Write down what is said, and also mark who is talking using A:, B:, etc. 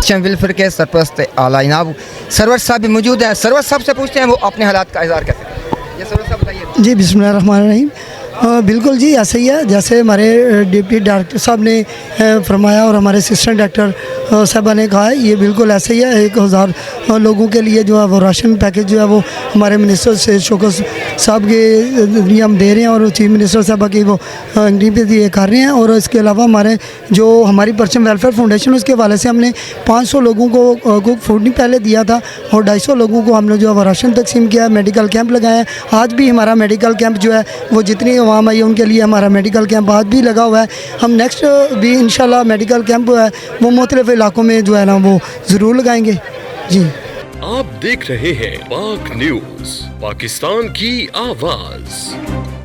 A: पश्चिम welfare के सरपरस्त आला जनाब सरवर साहब भी मौजूद हैं। सरवर साहब से पूछते हैं वो अपने हालात का इज़हार कैसे करते हैं। ये सरवर साहब बताइए।
B: जी बिस्मिल्लाहिर्रहमानिर्रहीम। बिल्कुल जी ऐसे ही है जैसे हमारे डिप्टी डायरेक्टर साहब ने फरमाया और हमारे असिस्टेंट डायरेक्टर साहबा ने कहा है, ये बिल्कुल ऐसे ही है। 1000 लोगों के लिए जो है वो राशन पैकेज जो है वो हमारे मिनिस्टर से शौकत साहब के लिए हम दे रहे हैं और चीफ मिनिस्टर साहबा की वो इंग्री पे ये कर रहे हैं। और इसके अलावा हमारे जो हमारी पश्चिम वेलफेयर फाउंडेशन उसके हवाले से हमने 500 लोगों को कुक फूड नहीं पहले दिया था और 250 लोगों को हमने जो है वो राशन तकसीम किया है। मेडिकल कैंप लगाए हैं। आज भी हमारा मेडिकल कैंप जो है वो जितनी आवाम आई है उनके लिए हमारा मेडिकल कैंप आज भी लगा हुआ है। हम नेक्स्ट भी इंशाल्लाह मेडिकल कैंप है वो मुख्तलिफ इलाकों में जो है ना वो ज़रूर लगाएंगे। जी
C: आप देख रहे हैं पाक न्यूज़, पाकिस्तान की आवाज़।